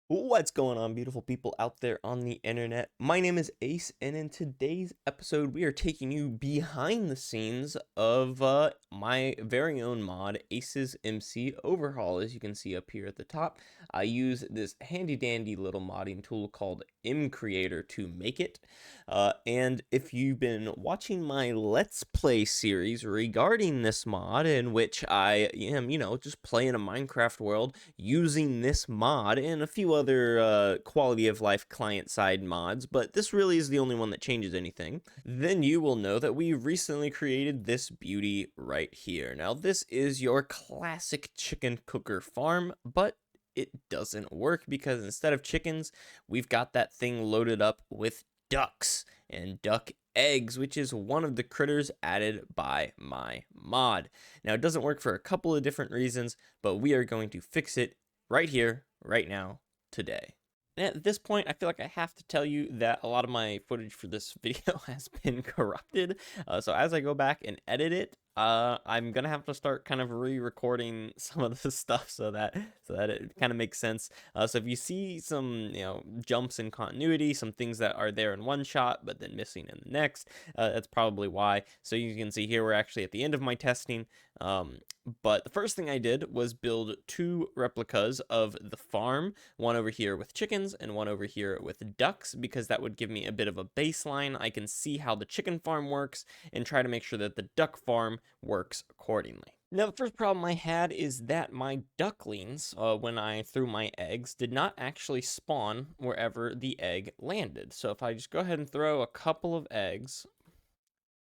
What's going on, beautiful people out there on the internet? My name is Ace, and in today's episode, we are taking you behind the scenes of my very own mod, Ace's MC Overhaul. As you can see up here at the top, I use this handy dandy little modding tool called Creator to make it. And if you've been watching my Let's Play series regarding this mod, in which I am, just playing a Minecraft world using this mod and a few other quality of life client side mods, but this really is the only one that changes anything, then you will know that we recently created this beauty right here. Now, this is your classic chicken cooker farm, but it doesn't work because instead of chickens, we've got that thing loaded up with ducks and duck eggs, which is one of the critters added by my mod. Now, it doesn't work for a couple of different reasons, but we are going to fix it right here, right now, today. And at this point, I feel like I have to tell you that a lot of my footage for this video has been corrupted. So as I go back and edit it, I'm gonna have to start kind of re-recording some of this stuff so that it kind of makes sense. So if you see some jumps in continuity, some things that are there in one shot but then missing in the next, that's probably why. So you can see here we're actually at the end of my testing. But the first thing I did was build two replicas of the farm, one over here with chickens and one over here with ducks, because that would give me a bit of a baseline. I can see how the chicken farm works and try to make sure that the duck farm works accordingly. Now, the first problem I had is that my ducklings, when I threw my eggs, did not actually spawn wherever the egg landed. So if I just go ahead and throw a couple of eggs,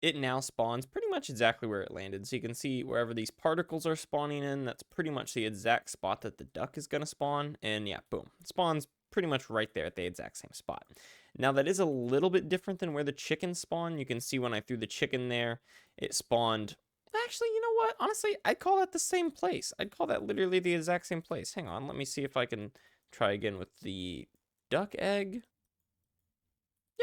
it now spawns pretty much exactly where it landed. So you can see wherever these particles are spawning in, that's pretty much the exact spot that the duck is going to spawn. And yeah, boom, it spawns pretty much right there at the exact same spot. Now that is a little bit different than where the chickens spawn. You can see when I threw the chicken there, it spawned. Actually, you know what? Honestly, I'd call that the same place. I'd call that literally the exact same place. Hang on, let me see if I can try again with the duck egg.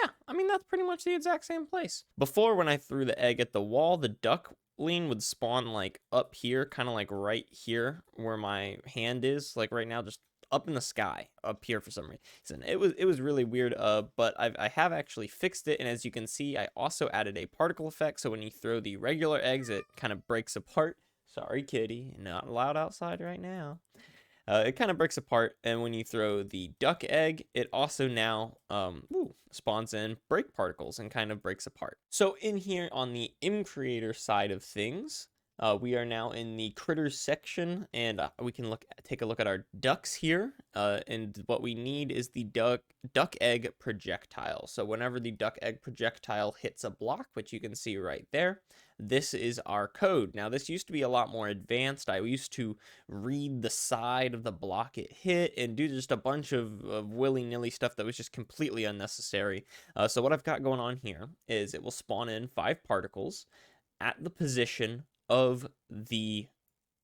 Yeah, I mean, that's pretty much the exact same place. Before, when I threw the egg at the wall, the duckling would spawn like up here, kind of like right here where my hand is, like right now, just up in the sky up here for some reason. It was really weird, but I have actually fixed it, and as you can see, I also added a particle effect, so when you throw the regular eggs, it kind of breaks apart. Sorry, kitty, not allowed outside right now. It kind of breaks apart, and when you throw the duck egg, it also now spawns in break particles and kind of breaks apart. So in here on the Creator side of things, we are now in the critters section, and we can take a look at our ducks here. And what we need is the duck egg projectile. So whenever the duck egg projectile hits a block, which you can see right there, this is our code. Now, this used to be a lot more advanced. I used to read the side of the block it hit and do just a bunch of willy-nilly stuff that was just completely unnecessary. So what I've got going on here is it will spawn in 5 particles at the position of the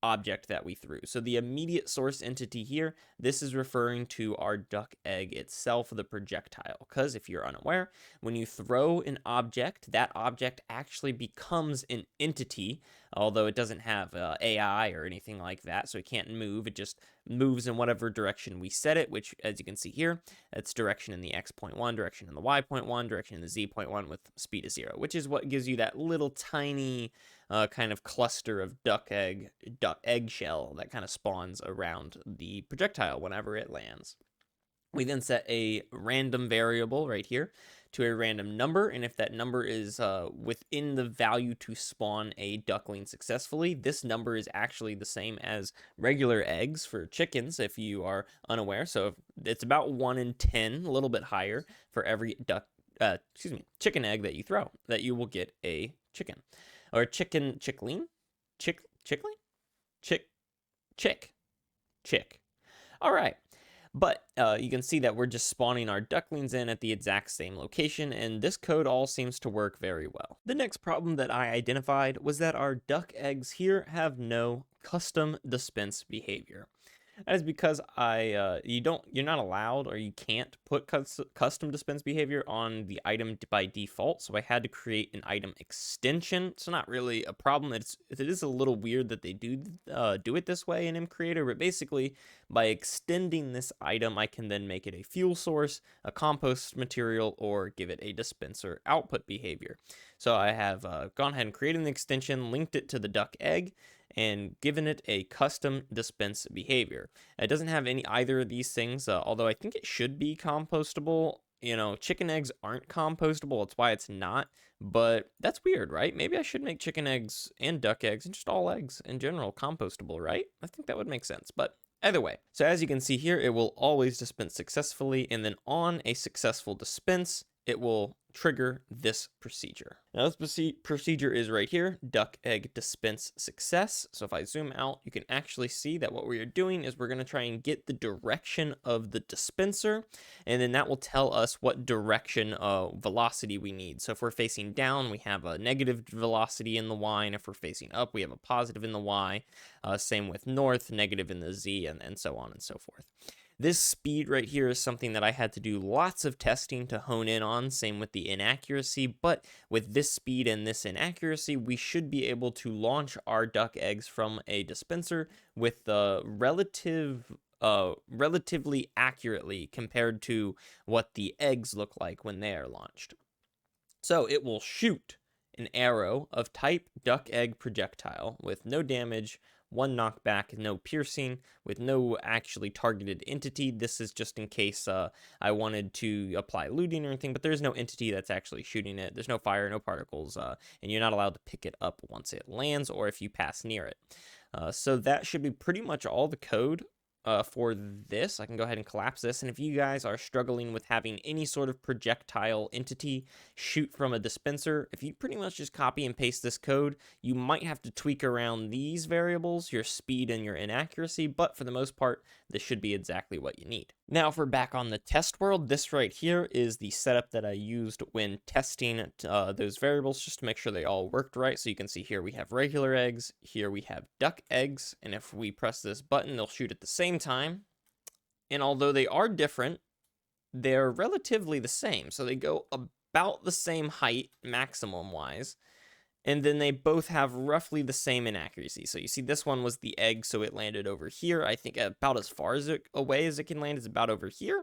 object that we threw. So the immediate source entity here, this is referring to our duck egg itself, the projectile, because if you're unaware, when you throw an object, that object actually becomes an entity, although it doesn't have AI or anything like that, so it can't move. It just moves in whatever direction we set it, which, as you can see here, it's direction in the x.1, direction in the y.1, direction in the z.1 with speed of 0, which is what gives you that little tiny kind of cluster of duck eggshell that kind of spawns around the projectile whenever it lands. We then set a random variable right here to a random number, and if that number is within the value to spawn a duckling successfully, this number is actually the same as regular eggs for chickens, if you are unaware. So it's about 1 in 10, a little bit higher for every chicken egg that you throw, that you will get a chicken. Or chickling? Chick. All right. But you can see that we're just spawning our ducklings in at the exact same location, and this code all seems to work very well. The next problem that I identified was that our duck eggs here have no custom dispense behavior. That is because you're not allowed, or you can't put custom dispense behavior on the item by default. So I had to create an item extension. It's not really a problem. It is a little weird that they do it this way in MCreator, but basically by extending this item, I can then make it a fuel source, a compost material, or give it a dispenser output behavior. So I have gone ahead and created an extension, linked it to the duck egg, and given it a custom dispense behavior. It doesn't have either of these things, although I think it should be compostable. You know, chicken eggs aren't compostable. That's why it's not. But that's weird, right? Maybe I should make chicken eggs and duck eggs and just all eggs in general compostable, right? I think that would make sense. But either way, so as you can see here, it will always dispense successfully, and then on a successful dispense, it will trigger this procedure. Now this procedure is right here, duck egg dispense success. So if I zoom out, you can actually see that what we are doing is we're going to try and get the direction of the dispenser, and then that will tell us what direction velocity we need. So if we're facing down, we have a negative velocity in the y, and if we're facing up, we have a positive in the y. Same with north, negative in the z, and so on and so forth. This speed right here is something that I had to do lots of testing to hone in on, same with the inaccuracy, but with this speed and this inaccuracy, we should be able to launch our duck eggs from a dispenser with the relatively accurately compared to what the eggs look like when they are launched. So it will shoot an arrow of type duck egg projectile with no damage, one knockback, no piercing, with no actually targeted entity. This is just in case I wanted to apply looting or anything, but there's no entity that's actually shooting it. There's no fire, no particles, and you're not allowed to pick it up once it lands or if you pass near it. So that should be pretty much all the code for this. I can go ahead and collapse this, and if you guys are struggling with having any sort of projectile entity shoot from a dispenser, if you pretty much just copy and paste this code, you might have to tweak around these variables, your speed and your inaccuracy, but for the most part, this should be exactly what you need. Now, if we're back on the test world, this right here is the setup that I used when testing those variables, just to make sure they all worked right. So you can see here we have regular eggs, here we have duck eggs, and if we press this button, they'll shoot at the same time. And although they are different, they're relatively the same. So they go about the same height, maximum wise. And then they both have roughly the same inaccuracy. So you see this one was the egg, so it landed over here. I think about as far away as it can land is about over here.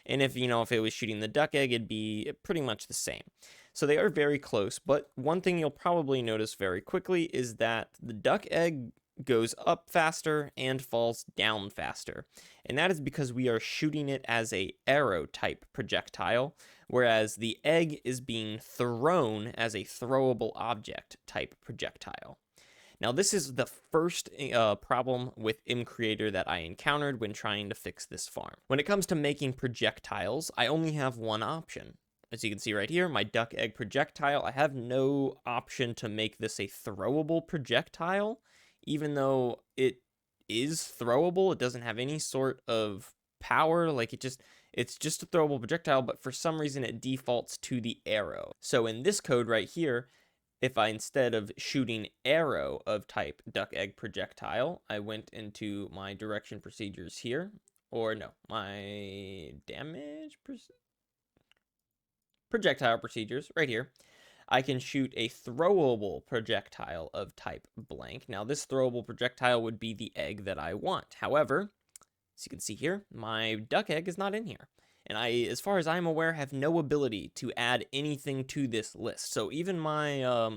And if it was shooting the duck egg, it'd be pretty much the same. So they are very close, but one thing you'll probably notice very quickly is that the duck egg goes up faster and falls down faster. And that is because we are shooting it as a arrow type projectile, whereas the egg is being thrown as a throwable object type projectile. Now, this is the first problem with MCreator that I encountered when trying to fix this farm. When it comes to making projectiles, I only have one option. As you can see right here, my duck egg projectile, I have no option to make this a throwable projectile, even though it is throwable. It doesn't have any sort of power, like it's just a throwable projectile, but for some reason it defaults to the arrow. So in this code right here, if I, instead of shooting arrow of type duck egg projectile, I went into my direction procedures here, or no, my projectile procedures right here, I can shoot a throwable projectile of type blank. Now this throwable projectile would be the egg that I want. However, as you can see here, my duck egg is not in here. And I, as far as I'm aware, have no ability to add anything to this list. So even my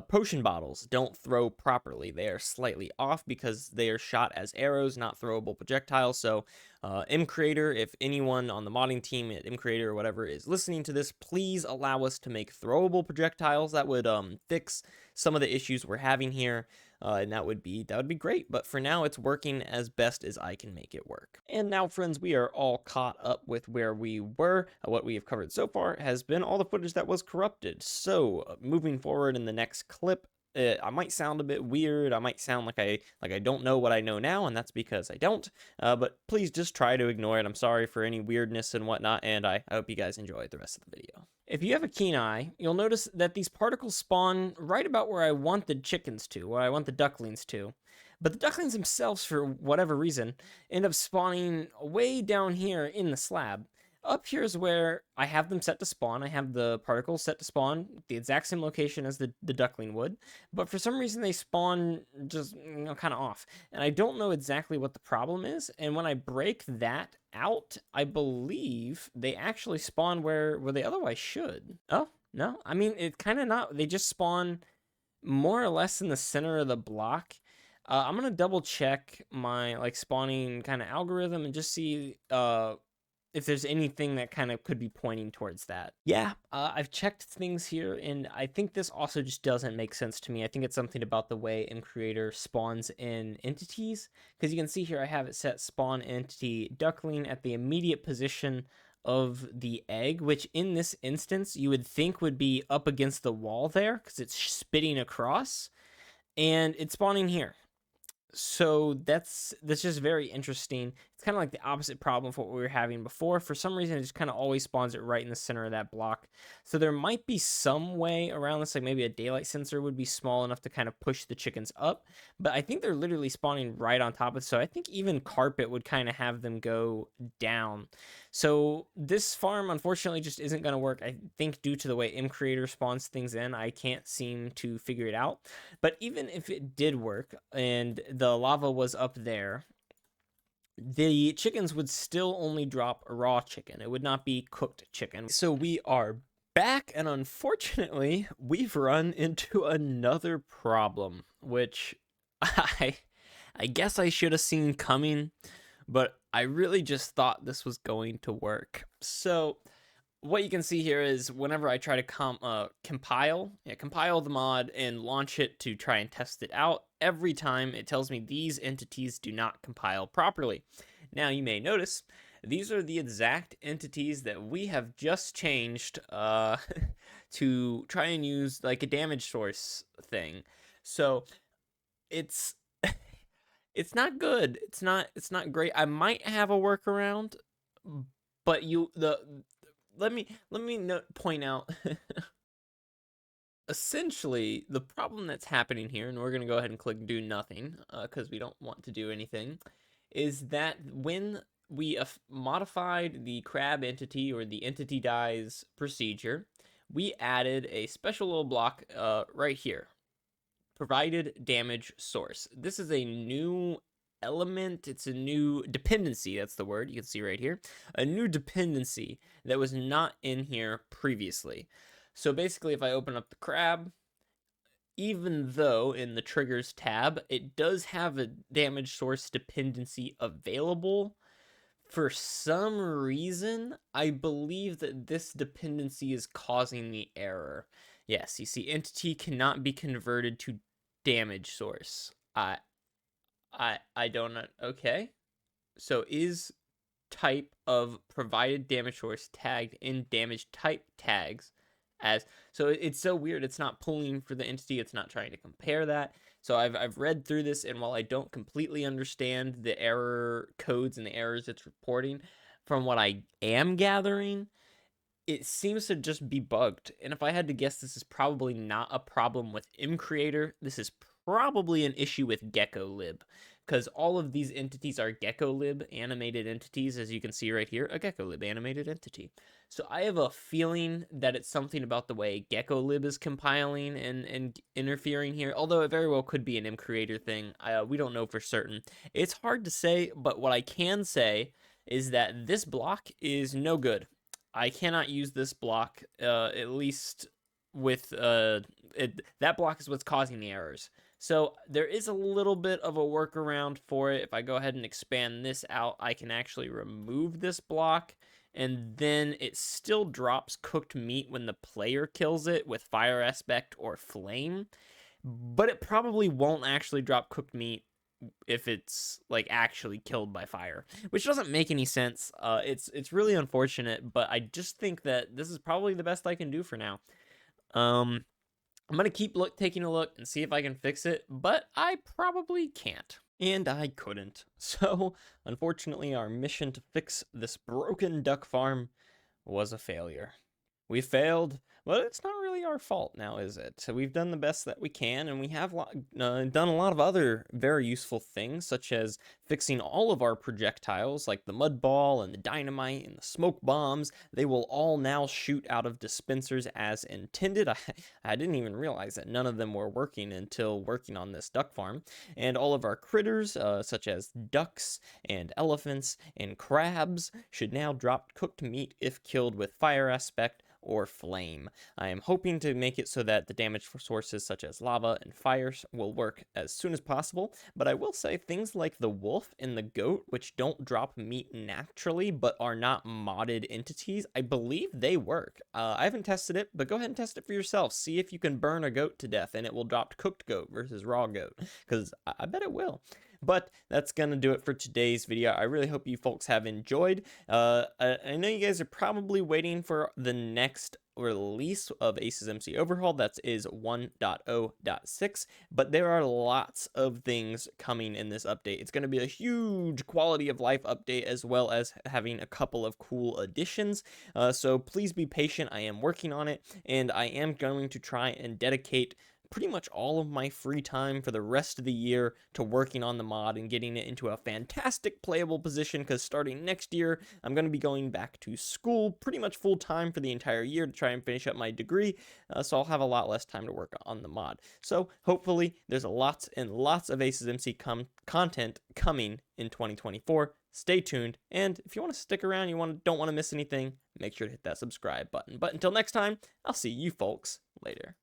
potion bottles don't throw properly. They are slightly off because they are shot as arrows, not throwable projectiles. So MCreator, if anyone on the modding team at MCreator or whatever is listening to this, please allow us to make throwable projectiles. That would fix some of the issues we're having here. And that would be great, but for now it's working as best as I can make it work. And now, friends, we are all caught up with where we were. What we have covered so far has been all the footage that was corrupted. So moving forward in the next clip, I might sound a bit weird. I might sound like I don't know what I know now, and that's because I don't. But please just try to ignore it. I'm sorry for any weirdness and whatnot, and I hope you guys enjoy the rest of the video. If if you have a keen eye, you'll notice that these particles spawn right about where I want the chickens to, where I want the ducklings to. But the ducklings themselves, for whatever reason, end up spawning way down here in the slab. Up here is where I have them set to spawn. I have the particles set to spawn the exact same location as the duckling would, but for some reason they spawn just kind of off. And I don't know exactly what the problem is. And when I break that out, I believe they actually spawn where they otherwise should. Oh, no. I mean, it's kind of not. They just spawn more or less in the center of the block. I'm gonna double check my spawning kind of algorithm and just see if there's anything that kind of could be pointing towards that. Yeah, I've checked things here, and I think this also just doesn't make sense to me. I think it's something about the way MCreator spawns in entities, because you can see here I have it set spawn entity duckling at the immediate position of the egg, which in this instance you would think would be up against the wall there, because it's spitting across, and it's spawning here. So that's just very interesting. It's kind of like the opposite problem of what we were having before. For some reason, it just kind of always spawns it right in the center of that block. So there might be some way around this, like maybe a daylight sensor would be small enough to kind of push the chickens up. But I think they're literally spawning right on top of it. So I think even carpet would kind of have them go down. So this farm, unfortunately, just isn't going to work. I think due to the way MCreator spawns things in, I can't seem to figure it out. But even if it did work and the lava was up there, the chickens would still only drop raw chicken. It would not be cooked chicken. So we are back, and unfortunately, we've run into another problem, which I guess I should have seen coming, but I really just thought this was going to work. So what you can see here is whenever I try to compile the mod and launch it to try and test it out, every time it tells me these entities do not compile properly. Now you may notice these are the exact entities that we have just changed to try and use like a damage source thing. So it's it's not good. It's not great. I might have a workaround, but let me point out essentially the problem that's happening here, and we're going to go ahead and click do nothing because we don't want to do anything, is that when we modified the crab entity or the entity dies procedure, we added a special little block right here, provided damage source. This is a new element. It's a new dependency. That's the word you can see right here. A new dependency that was not in here previously. So basically, if I open up the crab, even though in the triggers tab, it does have a damage source dependency available, for some reason, I believe that this dependency is causing the error. Yes, you see, entity cannot be converted to damage source. I don't know. Okay. So is type of provided damage source tagged in damage type tags as, so it's so weird. It's not pulling for the entity. It's not trying to compare that. So I've read through this, and while I don't completely understand the error codes and the errors it's reporting, from what I am gathering, it seems to just be bugged. And if I had to guess, this is probably not a problem with MCreator. This is probably an issue with GeckoLib, because all of these entities are GeckoLib animated entities, as you can see right here, a GeckoLib animated entity. So I have a feeling that it's something about the way GeckoLib is compiling and interfering here, although it very well could be an MCreator thing. We don't know for certain. It's hard to say, but what I can say is that this block is no good. I cannot use this block, at least with that block is what's causing the errors. So there is a little bit of a workaround for it. If I go ahead and expand this out, I can actually remove this block, and then it still drops cooked meat when the player kills it with fire aspect or flame, but it probably won't actually drop cooked meat if it's like actually killed by fire, which doesn't make any sense. It's really unfortunate, but I just think that this is probably the best I can do for now. I'm gonna keep taking a look and see if I can fix it, but I probably can't. And I couldn't. So, unfortunately, our mission to fix this broken duck farm was a failure. We failed, but it's not really our fault now, is it? So we've done the best that we can, and we have done a lot of other very useful things, such as fixing all of our projectiles, like the mud ball and the dynamite and the smoke bombs. They will all now shoot out of dispensers as intended. I didn't even realize that none of them were working until working on this duck farm. And all of our critters, such as ducks and elephants and crabs, should now drop cooked meat if killed with fire aspect or flame. I am hoping to make it so that the damage for sources such as lava and fires will work as soon as possible, but I will say things like the wolf and the goat, which don't drop meat naturally but are not modded entities, I believe they work. I haven't tested it, but go ahead and test it for yourself. See if you can burn a goat to death and it will drop cooked goat versus raw goat, because I bet it will. But that's going to do it for today's video. I really hope you folks have enjoyed. I know you guys are probably waiting for the next release of Ace's MC Overhaul. That is 1.0.6, but there are lots of things coming in this update. It's going to be a huge quality of life update, as well as having a couple of cool additions. So please be patient. I am working on it, and I am going to try and dedicate pretty much all of my free time for the rest of the year to working on the mod and getting it into a fantastic playable position, because starting next year I'm going to be going back to school pretty much full time for the entire year to try and finish up my degree, so I'll have a lot less time to work on the mod. So hopefully there's lots and lots of A.C.E.S MC content coming in 2024. Stay tuned, and if you want to stick around, don't want to miss anything, make sure to hit that subscribe button. But until next time, I'll see you folks later.